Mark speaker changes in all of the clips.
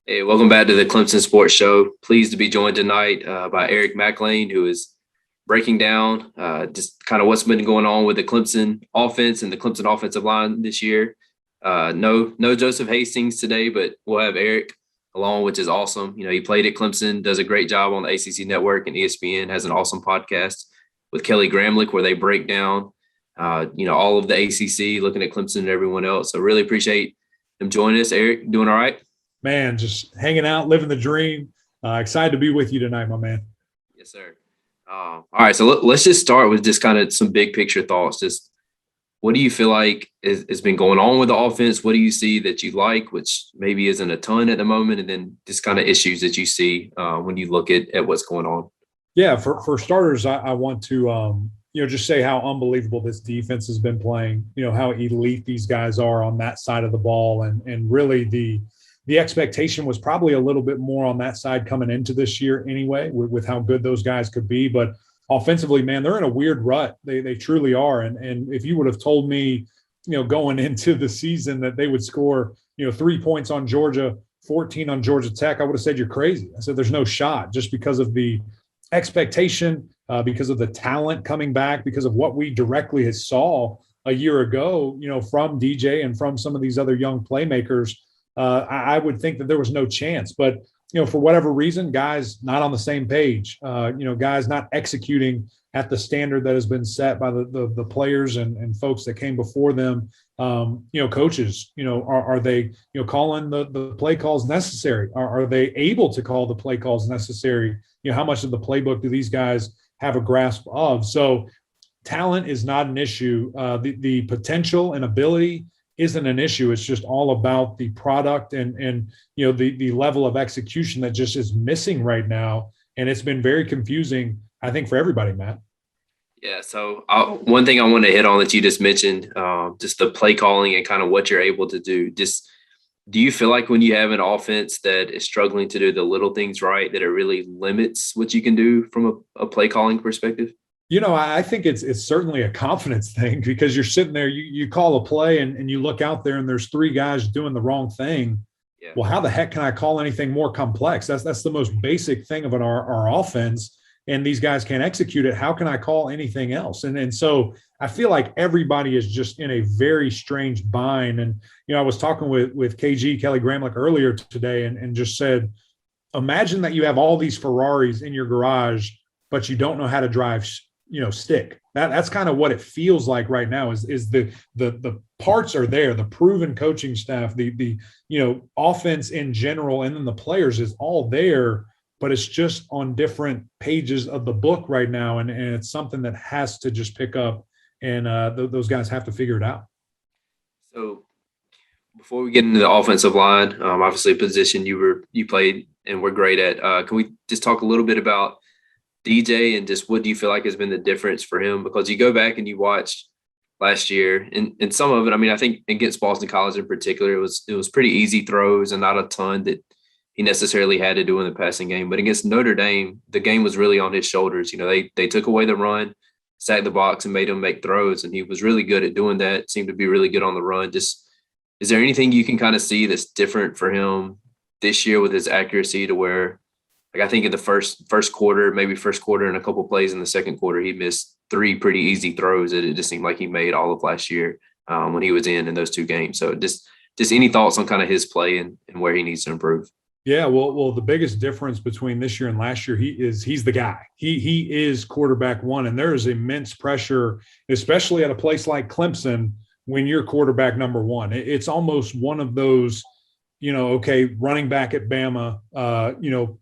Speaker 1: Hey, welcome back to the Clemson Sports Show. Pleased to be joined tonight by Mac Lain, who is breaking down just kind of what's been going on with the Clemson offense and the Clemson offensive line this year. No Joseph Hastings today, but we'll have Eric along, which is awesome. You know, he played at Clemson, does a great job on the ACC Network, and ESPN has an awesome podcast with Kelly Gramlich where they break down, all of the ACC, looking at Clemson and everyone else. So really appreciate him joining us. Eric, doing all right?
Speaker 2: Man, just hanging out, living the dream. Excited to be with you tonight, my man.
Speaker 1: Yes, sir. All right, so let's just start with just kind of some big picture thoughts. Just what do you feel like has been going on with the offense? What do you see that you like, which maybe isn't a ton at the moment, and then just kind of issues that you see when you look at what's going on?
Speaker 2: Yeah, for starters, I want to just say how unbelievable this defense has been playing. You know, how elite these guys are on that side of the ball, and really the expectation was probably a little bit more on that side coming into this year anyway, with how good those guys could be. But offensively, man, they're in a weird rut. They truly are. And if you would have told me, going into the season that they would score, 3 points on Georgia, 14 on Georgia Tech, I would have said you're crazy. I said there's no shot, just because of the expectation, because of the talent coming back, because of what we directly saw a year ago, from DJ and from some of these other young playmakers. I would think that there was no chance, but for whatever reason, guys not on the same page, guys not executing at the standard that has been set by the players and folks that came before them. Coaches, are they calling the play calls necessary? Are they able to call the play calls necessary? How much of the playbook do these guys have a grasp of? So talent is not an issue. The potential and ability isn't an issue. It's just all about the product and the level of execution that just is missing right now. And it's been very confusing, I think, for everybody, Matt.
Speaker 1: Yeah. So one thing I want to hit on that you just mentioned, just the play calling and kind of what you're able to do. Just do you feel like when you have an offense that is struggling to do the little things right, that it really limits what you can do from a play calling perspective?
Speaker 2: I think it's certainly a confidence thing, because you're sitting there, you call a play and you look out there and there's 3 guys doing the wrong thing. Yeah. Well, how the heck can I call anything more complex? That's the most basic thing of our offense, and these guys can't execute it. How can I call anything else? And so I feel like everybody is just in a very strange bind. And, I was talking with KG, Kelly Gramlich, earlier today and just said, imagine that you have all these Ferraris in your garage, but you don't know how to drive stick. That's kind of what it feels like right now is the parts are there, the proven coaching staff, the offense in general, and then the players is all there, but it's just on different pages of the book right now. And it's something that has to just pick up, and those guys have to figure it out.
Speaker 1: So before we get into the offensive line, obviously a position you played and were great at, can we just talk a little bit about DJ and just what do you feel like has been the difference for him? Because you go back and you watched last year and some of it, I mean, I think against Boston College in particular, it was pretty easy throws and not a ton that he necessarily had to do in the passing game. But against Notre Dame, the game was really on his shoulders. They took away the run, sacked the box, and made him make throws. And he was really good at doing that, seemed to be really good on the run. Just, is there anything you can kind of see that's different for him this year with his accuracy to where, like, I think in the first quarter, maybe first quarter and a couple of plays in the second quarter, he missed 3 pretty easy throws that it just seemed like he made all of last year when he was in those 2 games. So just any thoughts on kind of his play and where he needs to improve?
Speaker 2: Yeah, well, the biggest difference between this year and last year, he's the guy. He is quarterback one, and there is immense pressure, especially at a place like Clemson when you're quarterback number one. It's almost one of those, running back at Bama,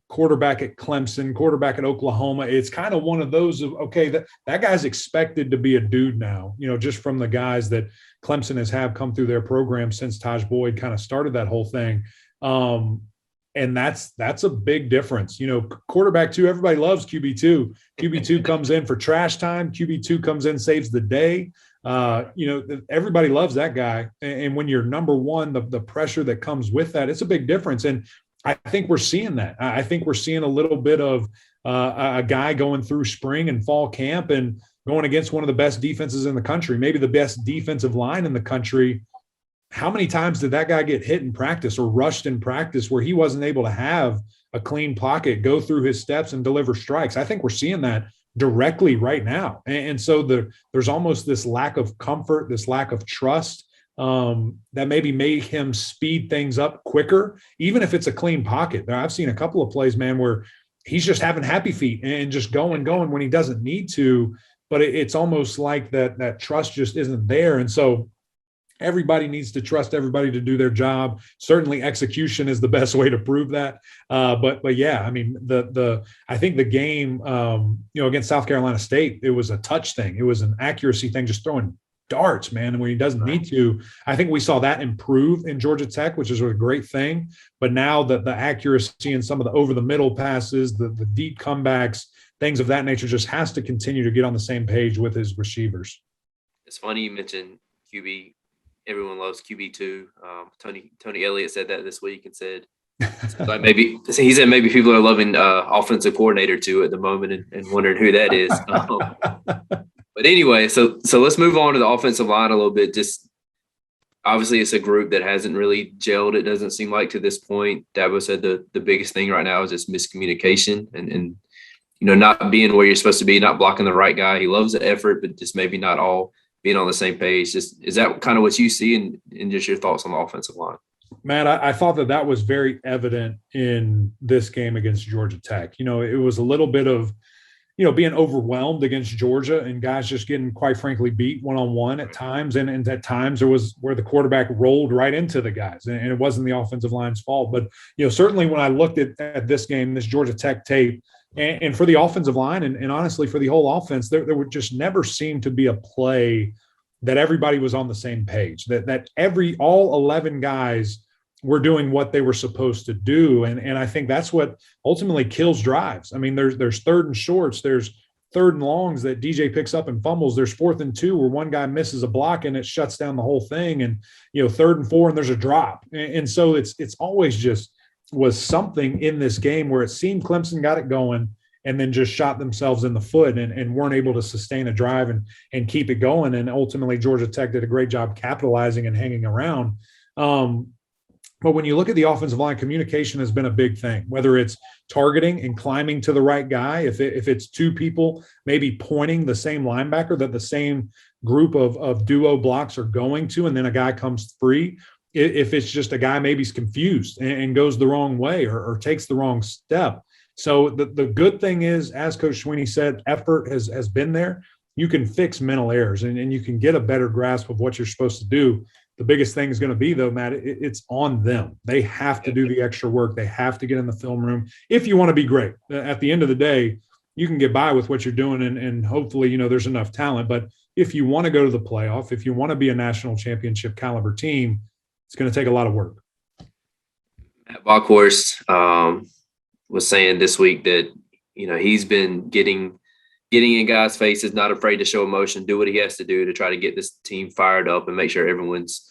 Speaker 2: quarterback at Clemson, quarterback at Oklahoma. It's kind of one of those of, okay, that guy's expected to be a dude now, just from the guys that Clemson has come through their program since Taj Boyd kind of started that whole thing. And that's a big difference. Quarterback 2, everybody loves QB2. QB2 comes in for trash time. QB2 comes in, saves the day. Everybody loves that guy. And when you're number one, the pressure that comes with that, it's a big difference. And I think we're seeing that. I think we're seeing a little bit of a guy going through spring and fall camp and going against one of the best defenses in the country, maybe the best defensive line in the country, how many times did that guy get hit in practice or rushed in practice where he wasn't able to have a clean pocket, go through his steps and deliver strikes? I think we're seeing that directly right now. And so there's almost this lack of comfort, this lack of trust that maybe make him speed things up quicker, even if it's a clean pocket. I've seen a couple of plays, man, where he's just having happy feet and just going when he doesn't need to. But it's almost like that trust just isn't there. And so everybody needs to trust everybody to do their job. Certainly execution is the best way to prove that. But yeah, I mean, I think the game, against South Carolina State, it was a touch thing. It was an accuracy thing, just throwing darts, man. And when he doesn't need to, I think we saw that improve in Georgia Tech, which is a great thing. But now the accuracy and some of the over the middle passes, the deep comebacks, things of that nature just has to continue to get on the same page with his receivers.
Speaker 1: It's funny you mentioned QB. Everyone loves QB2. Tony Elliott said that this week and said like maybe people are loving offensive coordinator too at the moment and wondering who that is. But anyway, so let's move on to the offensive line a little bit. Just obviously it's a group that hasn't really gelled. It doesn't seem like to this point. Dabo said the biggest thing right now is just miscommunication and not being where you're supposed to be, not blocking the right guy. He loves the effort, but just maybe not all being on the same page. Just is that kind of what you see and just your thoughts on the offensive line?
Speaker 2: Matt, I thought that was very evident in this game against Georgia Tech. It was a little bit of, being overwhelmed against Georgia and guys just getting, quite frankly, beat one-on-one at times. And at times there was where the quarterback rolled right into the guys and it wasn't the offensive line's fault. But, certainly when I looked at this game, this Georgia Tech tape, and for the offensive line and honestly for the whole offense, there would just never seem to be a play that everybody was on the same page, that all 11 guys were doing what they were supposed to do. And I think that's what ultimately kills drives. I mean, there's third and shorts, there's third and longs that DJ picks up and fumbles. There's 4th and 2 where one guy misses a block and it shuts down the whole thing. And, 3rd and 4 and there's a drop. And so it's always just was something in this game where it seemed Clemson got it going and then just shot themselves in the foot and weren't able to sustain a drive and keep it going. And ultimately Georgia Tech did a great job capitalizing and hanging around. But when you look at the offensive line, communication has been a big thing, whether it's targeting and climbing to the right guy. If it's two people maybe pointing the same linebacker that the same group of duo blocks are going to, and then a guy comes free. If it's just a guy maybe is confused and goes the wrong way or takes the wrong step. So the good thing is, as Coach Sweeney said, effort has been there. You can fix mental errors and you can get a better grasp of what you're supposed to do. The biggest thing is going to be, though, Matt, it's on them. They have to do the extra work. They have to get in the film room if you want to be great. At the end of the day, you can get by with what you're doing and hopefully, there's enough talent. But if you want to go to the playoff, if you want to be a national championship caliber team, it's going to take a lot of work.
Speaker 1: Matt Bockhorst was saying this week that, he's been getting in guys' faces, not afraid to show emotion, do what he has to do to try to get this team fired up and make sure everyone's,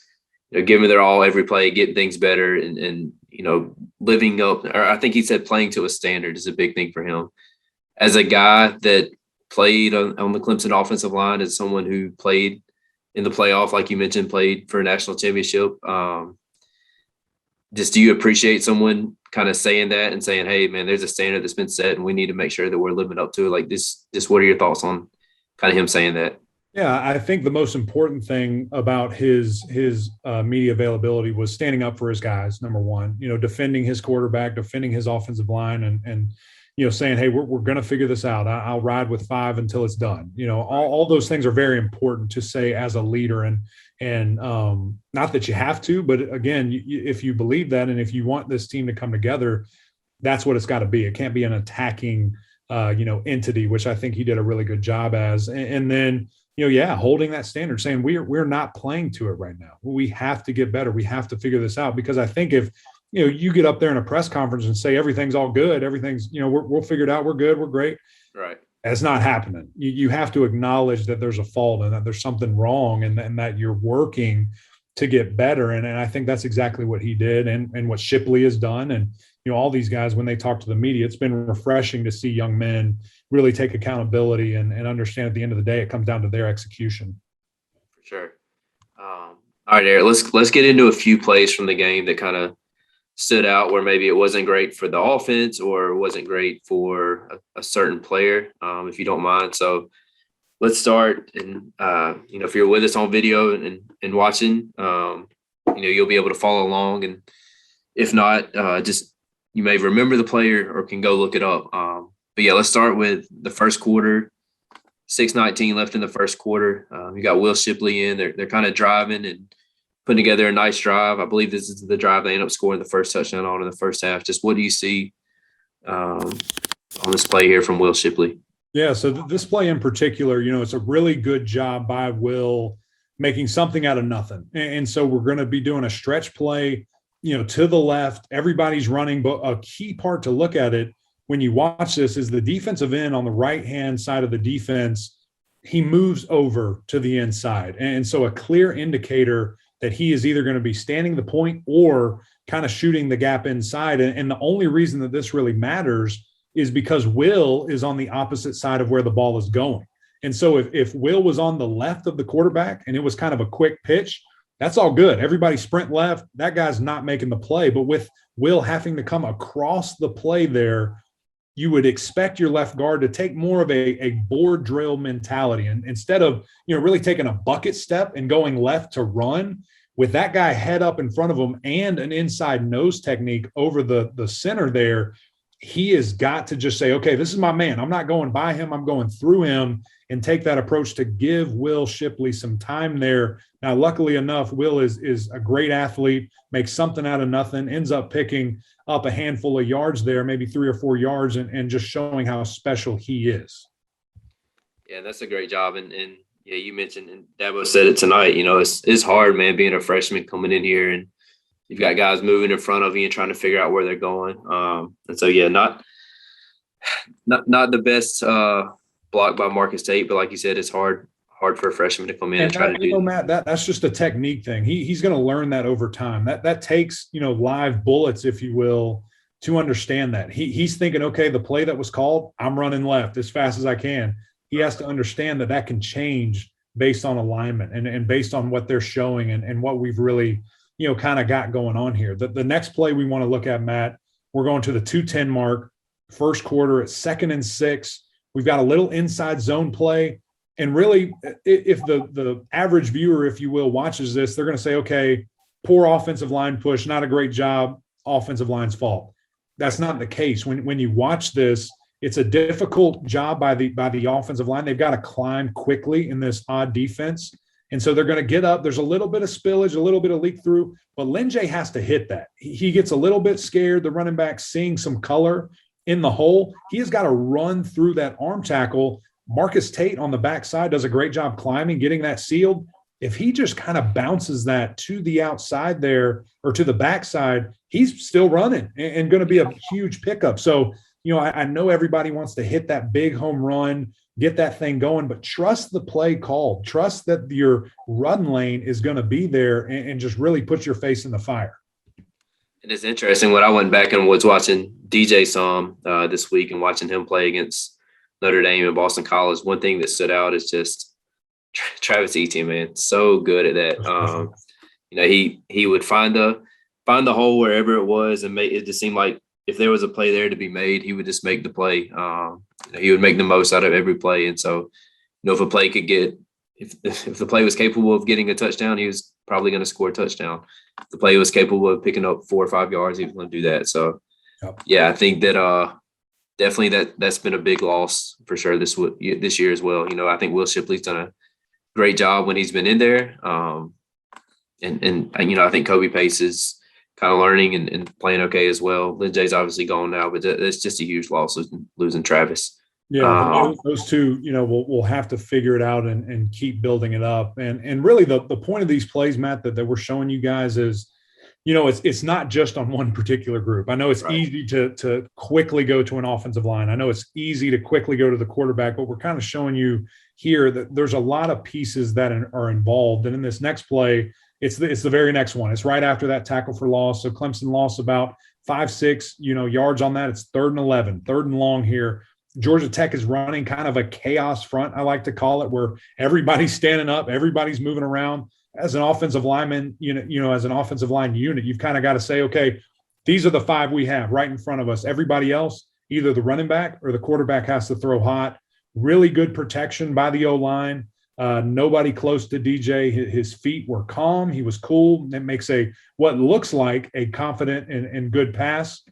Speaker 1: giving their all every play, getting things better and living up. Or I think he said playing to a standard is a big thing for him. As a guy that played on the Clemson offensive line, as someone who played in the playoff, like you mentioned, played for a national championship, just do you appreciate someone kind of saying that and saying, hey, man, there's a standard that's been set and we need to make sure that we're living up to it? Like this, just what are your thoughts on kind of him saying that?
Speaker 2: Yeah, I think the most important thing about his media availability was standing up for his guys, number one, defending his quarterback, defending his offensive line and saying, hey, we're going to figure this out. I'll ride with 5 until it's done. All those things are very important to say as a leader and not that you have to, but again, if you believe that and if you want this team to come together, that's what it's got to be. It can't be an attacking, entity, which I think he did a really good job as. And then, holding that standard, saying we're not playing to it right now. We have to get better. We have to figure this out because I think if you get up there in a press conference and say everything's all good, everything's we'll figure it out, we're good, we're great.
Speaker 1: Right.
Speaker 2: That's not happening. You have to acknowledge that there's a fault and that there's something wrong and that you're working to get better. And I think that's exactly what he did and what Shipley has done. And, all these guys, when they talk to the media, it's been refreshing to see young men really take accountability and understand at the end of the day, it comes down to their execution.
Speaker 1: For sure. All right, Eric, let's get into a few plays from the game that kind of stood out where maybe it wasn't great for the offense or wasn't great for a certain player, if you don't mind. So let's start. And, if you're with us on video and watching, you'll be able to follow along. And if not, just you may remember the player or can go look it up. But yeah, let's start with the first quarter. 6:19 left in the first quarter. You got Will Shipley in. They're kind of driving and putting together a nice drive. I believe this is the drive they end up scoring the first touchdown on in the first half. Just what do you see on this play here from Will Shipley?
Speaker 2: Yeah, so this play in particular, it's a really good job by Will making something out of nothing. And so we're going to be doing a stretch play, to the left. Everybody's running, but a key part to look at it when you watch this is the defensive end on the right-hand side of the defense. He moves over to the inside. And so a clear indicator that he is either going to be standing the point or kind of shooting the gap inside. And the only reason that this really matters is because Will is on the opposite side of where the ball is going. And so if Will was on the left of the quarterback and it was kind of a quick pitch, that's all good. Everybody sprint left. That guy's not making the play. But with Will having to come across the play there, you would expect your left guard to take more of a board drill mentality. And instead of, really taking a bucket step and going left to run, with that guy head up in front of him and an inside nose technique over the center there, he has got to just say, okay, this is my man. I'm not going by him. I'm going through him, and take that approach to give Will Shipley some time there. Now, luckily enough, Will is a great athlete, makes something out of nothing, ends up picking up a handful of yards there, maybe 3 or 4 yards, and just showing how special he is.
Speaker 1: Yeah, that's a great job. And yeah, you mentioned, and Dabo said it tonight, it's hard, man, being a freshman coming in here and you've got guys moving in front of you and trying to figure out where they're going. And so, yeah, not the best block by Marcus Tate, but like you said, it's hard for a freshman to come in and try to do.
Speaker 2: Matt, that's just a technique thing. He's going to learn that over time. That takes, live bullets, if you will, to understand that. He's thinking, okay, the play that was called, I'm running left as fast as I can. He has to understand that can change based on alignment and based on what they're showing and what we've really, kind of got going on here. The next play we want to look at, Matt, we're going to the 2:10 mark, first quarter at 2nd and 6. We've got a little inside zone play. And really, if the average viewer, if you will, watches this, they're going to say, okay, poor offensive line push, not a great job, offensive line's fault. That's not the case. When you watch this, it's a difficult job by the offensive line. They've got to climb quickly in this odd defense. And so they're going to get up. There's a little bit of spillage, a little bit of leak through, but Lin J has to hit that. He gets a little bit scared, the running back seeing some color in the hole. He has got to run through that arm tackle. Marcus Tate on the backside does a great job climbing, getting that sealed. If he just kind of bounces that to the outside there or to the backside, he's still running and going to be a huge pickup. So, I know everybody wants to hit that big home run, get that thing going, but trust the play called. Trust that your run lane is going to be there and just really put your face in the fire.
Speaker 1: And it's interesting. When I went back and was watching DJ some this week and watching him play against Notre Dame and Boston College, one thing that stood out is just Travis Etienne, man, so good at that. He would find the hole wherever it was and make it just seem like if there was a play there to be made, he would just make the play. He would make the most out of every play. And so, if a play could get if the play was capable of getting a touchdown, he was probably going to score a touchdown. If the play was capable of picking up 4 or 5 yards, he was going to do that. So, yeah, I think that definitely that's been a big loss for sure this year as well. I think Will Shipley's done a great job when he's been in there. And I think Kobe Pace is kind of learning and playing okay as well. Lin J's obviously gone now, but it's just a huge loss losing Travis.
Speaker 2: Yeah, those two, we'll have to figure it out and keep building it up. And really the point of these plays, Matt, that we're showing you guys is, it's not just on one particular group. I know it's easy to quickly go to an offensive line. I know it's easy to quickly go to the quarterback, but we're kind of showing you here that there's a lot of pieces that are involved. And in this next play, it's the very next one. It's right after that tackle for loss. So Clemson lost about 5-6, yards on that. It's 3rd and 11, 3rd and long here. Georgia Tech is running kind of a chaos front, I like to call it, where everybody's standing up, everybody's moving around. as an offensive lineman, as an offensive line unit, you've kind of got to say, okay, these are the five we have right in front of us. Everybody else, either the running back or the quarterback has to throw hot. Really good protection by the O-line. Nobody close to DJ. His feet were calm. He was cool. It makes what looks like a confident and good pass.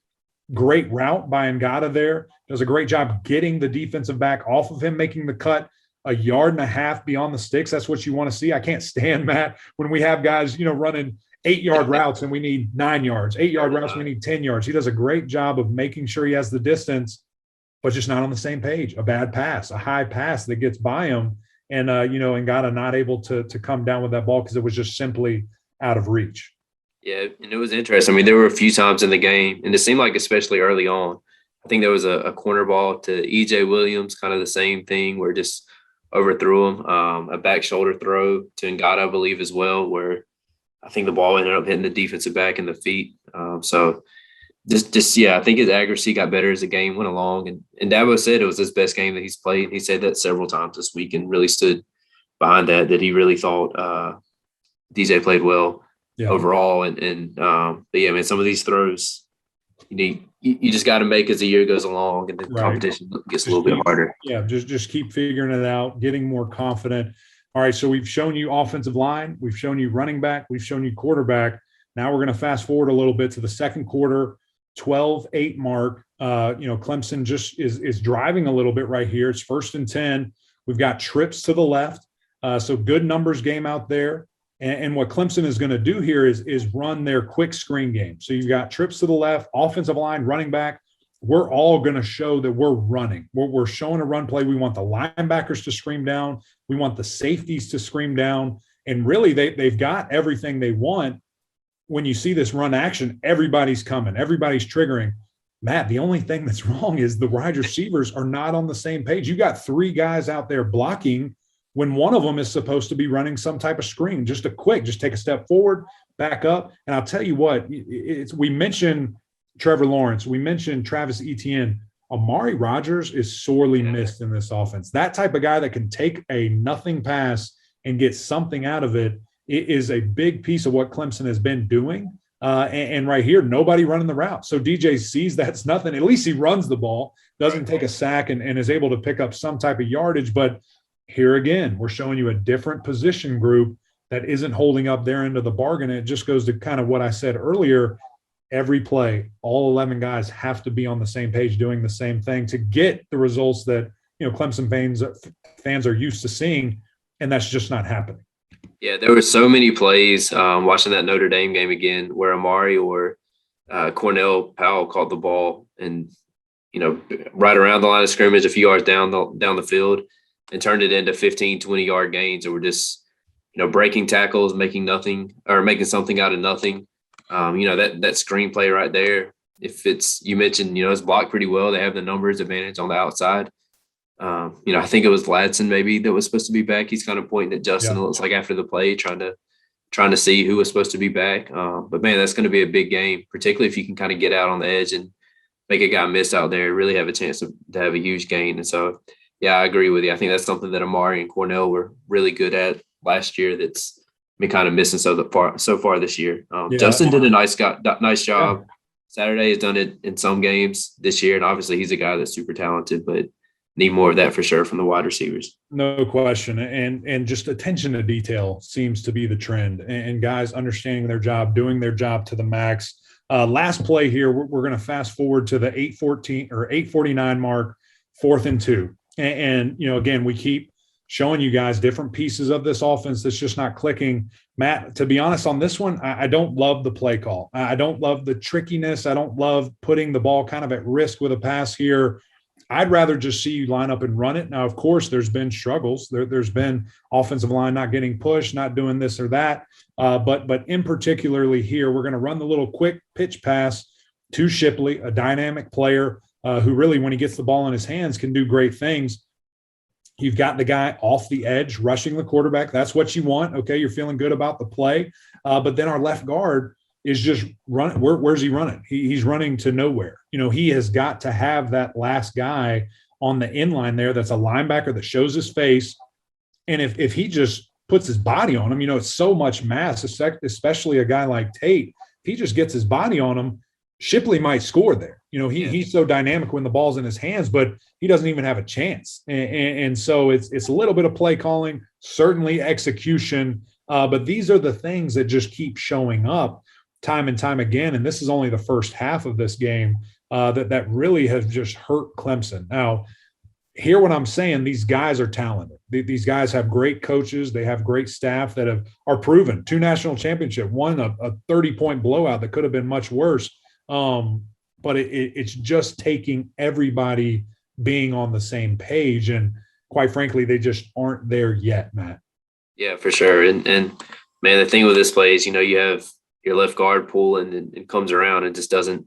Speaker 2: Great route by Ngata there. Does a great job getting the defensive back off of him, making the cut a yard and a half beyond the sticks. That's what you want to see. I can't stand, Matt, when we have guys, running 8-yard routes and we need 9 yards, 8-yard routes, we need 10 yards. He does a great job of making sure he has the distance, but just not on the same page. A bad pass, a high pass that gets by him. And, Ngata not able to come down with that ball because it was just simply out of reach.
Speaker 1: Yeah, and it was interesting. I mean, there were a few times in the game, and it seemed like especially early on, I think there was a corner ball to E.J. Williams, kind of the same thing where just overthrew him. A back shoulder throw to Ngata, I believe, as well, where I think the ball ended up hitting the defensive back in the feet. I think his accuracy got better as the game went along. And Dabo said it was his best game that he's played. He said that several times this week and really stood behind that he really thought DJ played well overall. But yeah, man, some of these throws you just got to make as the year goes along and the competition gets a little bit harder.
Speaker 2: Yeah, just keep figuring it out, getting more confident. All right, so we've shown you offensive line, we've shown you running back, we've shown you quarterback. Now we're going to fast forward a little bit to the second quarter, 12-8 mark. Clemson just is driving a little bit right here. It's 1st and 10. We've got trips to the left. So good numbers game out there. And what Clemson is going to do here is run their quick screen game. So you've got trips to the left, offensive line, running back. We're all going to show that we're running. We're showing a run play. We want the linebackers to scream down. We want the safeties to scream down. And really, they've got everything they want. When you see this run action, everybody's coming. Everybody's triggering. Matt, the only thing that's wrong is the wide receivers are not on the same page. You got 3 guys out there blocking when one of them is supposed to be running some type of screen. Just take a step forward, back up. And I'll tell you what, we mentioned Trevor Lawrence. We mentioned Travis Etienne. Amari Rodgers is sorely missed in this offense. That type of guy that can take a nothing pass and get something out of it is a big piece of what Clemson has been doing. And right here, nobody running the route. So DJ sees that's nothing. At least he runs the ball, doesn't take a sack, and is able to pick up some type of yardage. But here again, we're showing you a different position group that isn't holding up their end of the bargain. And it just goes to kind of what I said earlier. Every play, all 11 guys have to be on the same page doing the same thing to get the results that Clemson fans are used to seeing, and that's just not happening.
Speaker 1: Yeah, there were so many plays watching that Notre Dame game again where Amari or Cornell Powell caught the ball and right around the line of scrimmage, a few yards down the field, and turned it into 15, 20-yard gains. And we're just breaking tackles, making something out of nothing. That screenplay right there. If you mentioned, it's blocked pretty well. They have the numbers advantage on the outside. I think it was Ladson maybe that was supposed to be back. He's kind of pointing at Justin. It looks like after the play, trying to see who was supposed to be back. But man, that's going to be a big game, particularly if you can kind of get out on the edge and make a guy miss out there. Really have a chance to have a huge gain. And so, yeah, I agree with you. I think that's something that Amari and Cornell were really good at last year. That's been kind of missing so far this year. Justin did a nice job. Yeah. Saturday has done it in some games this year, and obviously he's a guy that's super talented, but need more of that for sure from the wide receivers.
Speaker 2: No question. And just attention to detail seems to be the trend, and guys understanding their job, doing their job to the max. Last play here, we're going to fast forward to the 8:14 or 8:49 mark, 4th and 2. And again, we keep showing you guys different pieces of this offense that's just not clicking. Matt, to be honest on this one, I don't love the play call. I don't love the trickiness. I don't love putting the ball kind of at risk with a pass here. I'd rather just see you line up and run it. Now, of course, there's been struggles. There's been offensive line not getting pushed, not doing this or that. But in particularly here, we're going to run the little quick pitch pass to Shipley, a dynamic player who really, when he gets the ball in his hands, can do great things. You've got the guy off the edge rushing the quarterback. That's what you want. Okay, you're feeling good about the play. But then our left guard is just running. Where's he running? He's running to nowhere. He has got to have that last guy on the inline there that's a linebacker that shows his face. And if he just puts his body on him. It's so much mass, especially a guy like Tate. If he just gets his body on him, Shipley might score there. He's so dynamic when the ball's in his hands, but he doesn't even have a chance. And so it's a little bit of play calling, certainly execution. But these are the things that just keep showing up time and time again. And this is only the first half of this game that really has just hurt Clemson. Now, hear what I'm saying. These guys are talented. These guys have great coaches. They have great staff that are proven. 2 national championships, one a 30-point blowout that could have been much worse. But it's just taking everybody being on the same page. And quite frankly, they just aren't there yet, Matt.
Speaker 1: Yeah, for sure. And man, the thing with this play is, you have your left guard pulling and comes around and just doesn't,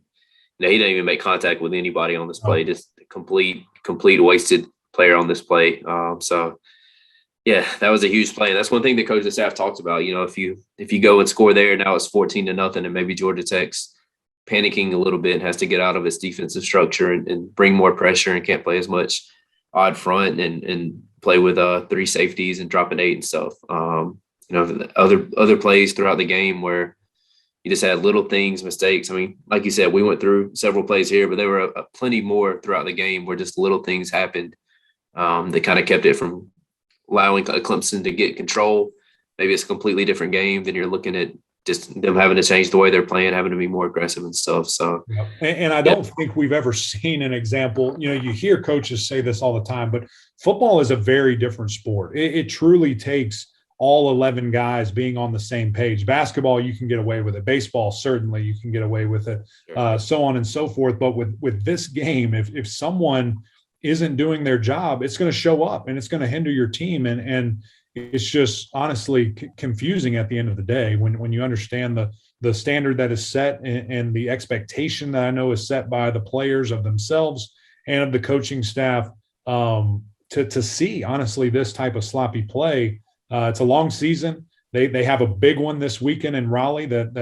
Speaker 1: he didn't even make contact with anybody on this play. Just a complete wasted player on this play. So yeah, that was a huge play. And that's one thing the coaching staff talked about. If you go and score there, now it's 14-0, and maybe Georgia Tech's panicking a little bit and has to get out of its defensive structure and bring more pressure and can't play as much odd front and play with 3 safeties and drop an 8 and stuff. Other plays throughout the game where you just had little things, mistakes. I mean, like you said, we went through several plays here, but there were plenty more throughout the game where just little things happened that kind of kept it from allowing Clemson to get control. Maybe it's a completely different game than you're looking at just them having to change the way they're playing, having to be more aggressive and stuff. So,
Speaker 2: and I don't think we've ever seen an example. You hear coaches say this all the time, but football is a very different sport. It truly takes all 11 guys being on the same page. Basketball, you can get away with it. Baseball, certainly you can get away with it, so on and so forth. But with this game, if someone isn't doing their job, it's going to show up and it's going to hinder your team. And it's just honestly confusing at the end of the day when you understand the standard that is set and the expectation that I know is set by the players of themselves and of the coaching staff to see, honestly, this type of sloppy play. It's a long season. They have a big one this weekend in Raleigh that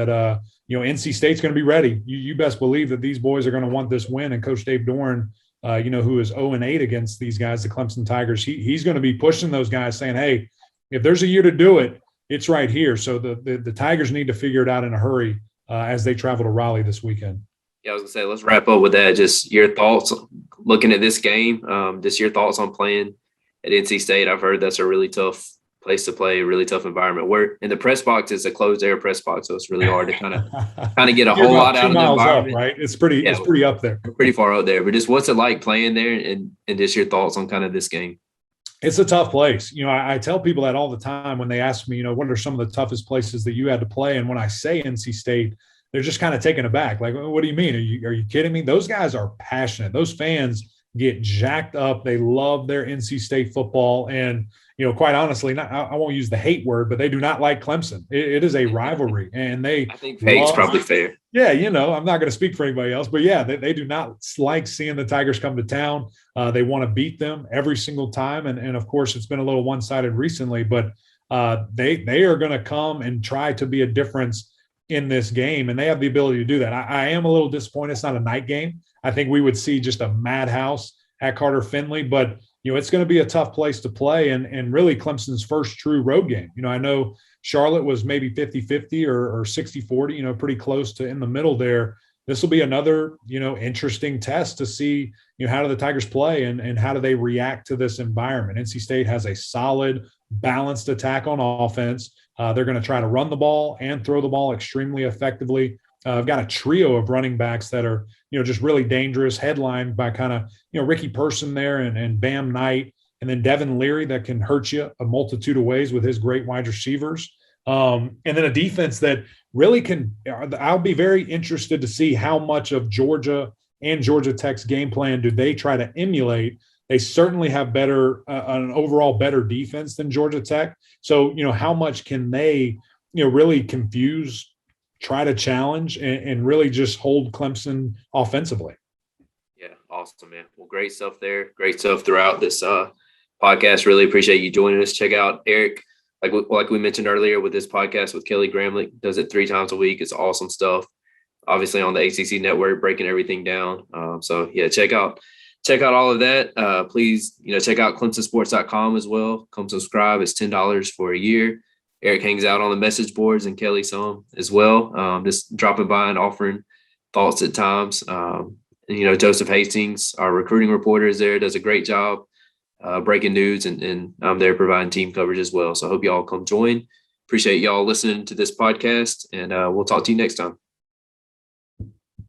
Speaker 2: NC State's going to be ready. You best believe that these boys are going to want this win. And Coach Dave Doran, who is 0-8 against these guys, the Clemson Tigers, he's going to be pushing those guys saying, hey, if there's a year to do it, it's right here. So the Tigers need to figure it out in a hurry as they travel to Raleigh this weekend.
Speaker 1: Yeah, I was going to say, let's wrap up with that. Just your thoughts looking at this game, just your thoughts on playing at NC State. I've heard that's a really tough place to play, a really tough environment. Where in the press box, it's a closed air press box, so it's really hard to kind of get a whole lot out of the environment.
Speaker 2: Up, right? It's pretty up there.
Speaker 1: Pretty far out there. But just what's it like playing there and just your thoughts on kind of this game?
Speaker 2: It's a tough place. I tell people that all the time when they ask me, what are some of the toughest places that you had to play? And when I say NC State, they're just kind of taken aback. Like, what do you mean? Are you kidding me? Those guys are passionate. Those fans get jacked up. They love their NC State football. And, quite honestly, I won't use the hate word, but they do not like Clemson. It is a rivalry. And I
Speaker 1: think hate's probably fair.
Speaker 2: Yeah, I'm not going to speak for anybody else, but yeah, they do not like seeing the Tigers come to town. They want to beat them every single time. And of course, it's been a little one-sided recently, but they are going to come and try to be a difference in this game. And they have the ability to do that. I am a little disappointed it's not a night game. I think we would see just a madhouse at Carter Finley, but it's going to be a tough place to play and really Clemson's first true road game. I know Charlotte was maybe 50-50 or 60-40, pretty close to in the middle there. This will be another, interesting test to see, how do the Tigers play and how do they react to this environment. NC State has a solid, balanced attack on offense. They're going to try to run the ball and throw the ball extremely effectively. I've got a trio of running backs that are, just really dangerous, headlined by kind of, Ricky Person there and Bam Knight, and then Devin Leary that can hurt you a multitude of ways with his great wide receivers. And then a defense that really can – I'll be very interested to see how much of Georgia and Georgia Tech's game plan do they try to emulate. They certainly have an overall better defense than Georgia Tech. So, how much can they, really confuse, try to challenge, and really just hold Clemson offensively?
Speaker 1: Yeah, awesome, man. Well, great stuff there. Great stuff throughout this podcast. Really appreciate you joining us. Check out Eric, like we mentioned earlier with this podcast with Kelly Gramlich, does it 3 times a week. It's awesome stuff. Obviously on the ACC Network, breaking everything down. So, yeah, check out check out all of that. Please, check out ClemsonSports.com as well. Come subscribe. It's $10 for a year. Eric hangs out on the message boards and Kelly some as well. Just dropping by and offering thoughts at times. And, Joseph Hastings, our recruiting reporter, is there, does a great job breaking news, and I'm there providing team coverage as well. So I hope y'all come join. Appreciate y'all listening to this podcast, and we'll talk to you next time.